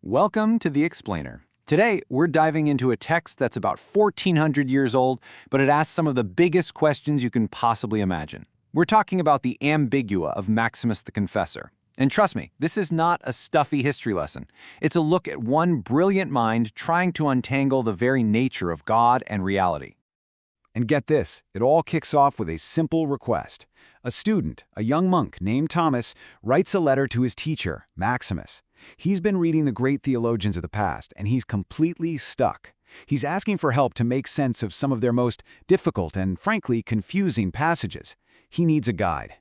Welcome to The Explainer. Today, we're diving into a text that's about 1,400 years old, but it asks some of the biggest questions you can possibly imagine. We're talking about the Ambigua of Maximus the Confessor. And trust me, this is not a stuffy history lesson. It's a look at one brilliant mind trying to untangle the very nature of God and reality. And get this, it all kicks off with a simple request. A student, a young monk named Thomas, writes a letter to his teacher, Maximus. He's been reading the great theologians of the past, and he's completely stuck. He's asking for help to make sense of some of their most difficult and, frankly, confusing passages. He needs a guide.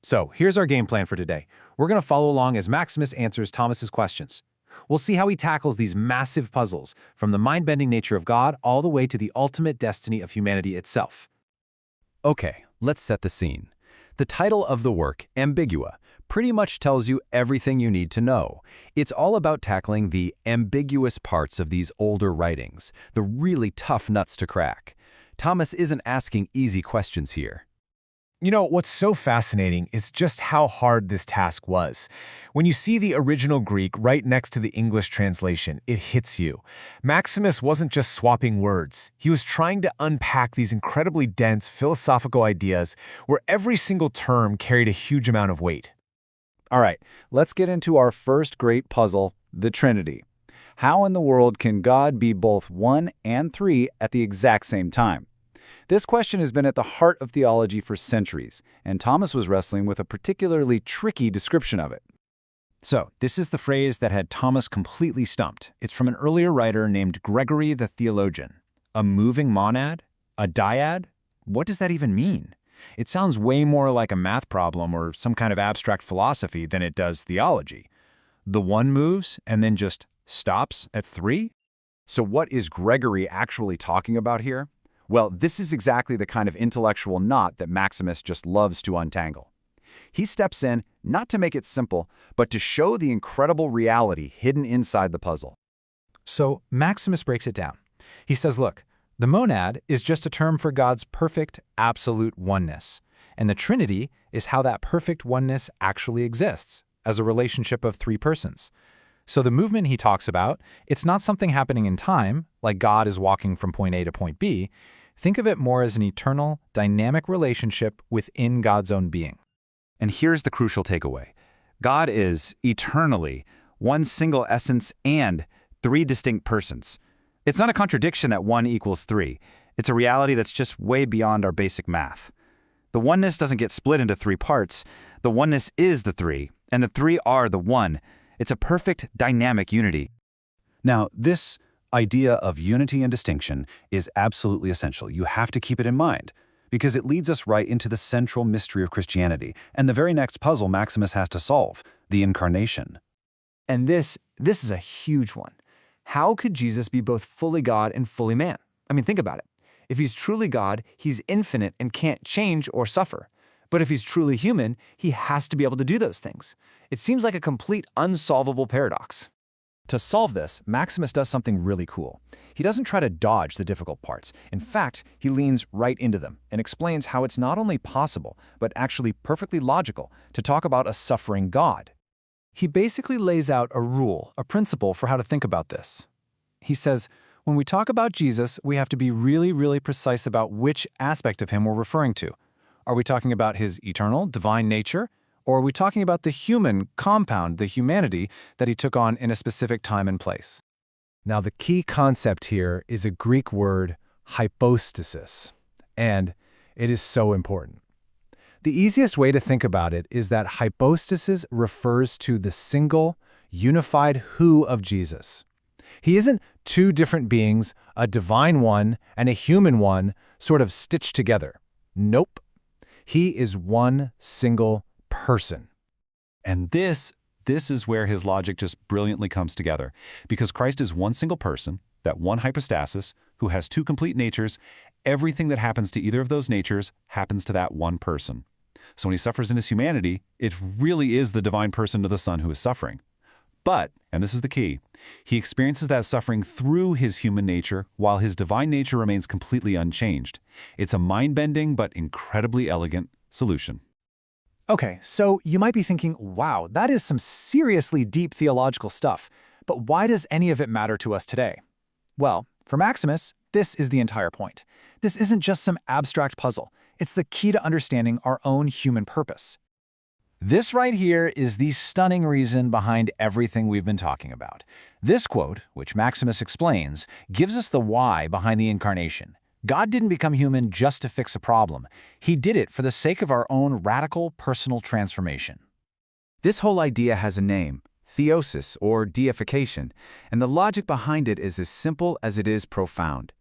So, here's our game plan for today. We're going to follow along as Maximus answers Thomas's questions. We'll see how he tackles these massive puzzles, from the mind-bending nature of God all the way to the ultimate destiny of humanity itself. Okay, let's set the scene. The title of the work, Ambigua, pretty much tells you everything you need to know. It's all about tackling the ambiguous parts of these older writings, the really tough nuts to crack. Thomas isn't asking easy questions here. You know, what's so fascinating is just how hard this task was. When you see the original Greek right next to the English translation, it hits you. Maximus wasn't just swapping words. He was trying to unpack these incredibly dense philosophical ideas where every single term carried a huge amount of weight. All right, let's get into our first great puzzle, the Trinity. How in the world can God be both one and three at the exact same time? This question has been at the heart of theology for centuries, and Thomas was wrestling with a particularly tricky description of it. So, this is the phrase that had Thomas completely stumped. It's from an earlier writer named Gregory the Theologian. A moving monad? A dyad? What does that even mean? It sounds way more like a math problem or some kind of abstract philosophy than it does theology. The one moves and then just stops at three? So what is Gregory actually talking about here? Well, this is exactly the kind of intellectual knot that Maximus just loves to untangle. He steps in, not to make it simple, but to show the incredible reality hidden inside the puzzle. So, Maximus breaks it down. He says, look, the monad is just a term for God's perfect, absolute oneness. And the Trinity is how that perfect oneness actually exists, as a relationship of three persons. So the movement he talks about, it's not something happening in time, like God is walking from point A to point B. Think of it more as an eternal, dynamic relationship within God's own being. And here's the crucial takeaway. God is eternally one single essence and three distinct persons. It's not a contradiction that 1 equals 3. It's a reality that's just way beyond our basic math. The oneness doesn't get split into 3 parts. The oneness is the 3, and the 3 are the 1. It's a perfect dynamic unity. Now, this idea of unity and distinction is absolutely essential. You have to keep it in mind, because it leads us right into the central mystery of Christianity and the very next puzzle Maximus has to solve, the Incarnation. And this is a huge one. How could Jesus be both fully God and fully man? I mean, think about it. If he's truly God, he's infinite and can't change or suffer. But if he's truly human, he has to be able to do those things. It seems like a complete unsolvable paradox. To solve this, Maximus does something really cool. He doesn't try to dodge the difficult parts. In fact, he leans right into them and explains how it's not only possible, but actually perfectly logical to talk about a suffering God. He basically lays out a rule, a principle for how to think about this. He says, when we talk about Jesus, we have to be really, really precise about which aspect of him we're referring to. Are we talking about his eternal, divine nature? Or are we talking about the human compound, the humanity that he took on in a specific time and place? Now, the key concept here is a Greek word, hypostasis, and it is so important. The easiest way to think about it is that hypostasis refers to the single, unified who of Jesus. He isn't two different beings, a divine one and a human one, sort of stitched together. Nope. He is one single person. And this is where his logic just brilliantly comes together. Because Christ is one single person, that one hypostasis, who has two complete natures, everything that happens to either of those natures happens to that one person. So when he suffers in his humanity, it really is the divine person to the Son who is suffering. But, and this is the key, he experiences that suffering through his human nature while his divine nature remains completely unchanged. It's a mind-bending but incredibly elegant solution. Okay, so you might be thinking, wow, that is some seriously deep theological stuff. But why does any of it matter to us today? Well, for Maximus, this is the entire point. This isn't just some abstract puzzle. It's the key to understanding our own human purpose. This right here is the stunning reason behind everything we've been talking about. This quote, which Maximus explains, gives us the why behind the incarnation. God didn't become human just to fix a problem. He did it for the sake of our own radical personal transformation. This whole idea has a name, Theosis, or deification, and the logic behind it is as simple as it is profound.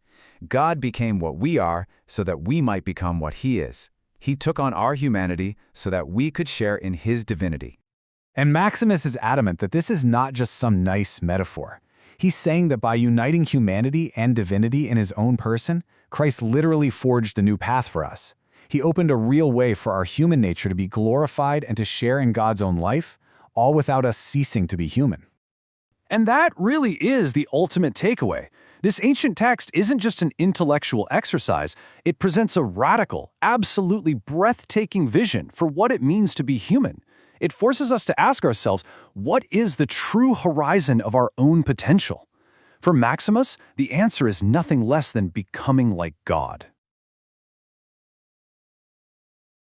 God became what we are so that we might become what He is. He took on our humanity so that we could share in His divinity. And Maximus is adamant that this is not just some nice metaphor. He's saying that by uniting humanity and divinity in His own person, Christ literally forged a new path for us. He opened a real way for our human nature to be glorified and to share in God's own life, all without us ceasing to be human. And that really is the ultimate takeaway. This ancient text isn't just an intellectual exercise, it presents a radical, absolutely breathtaking vision for what it means to be human. It forces us to ask ourselves, what is the true horizon of our own potential? For Maximus, the answer is nothing less than becoming like God.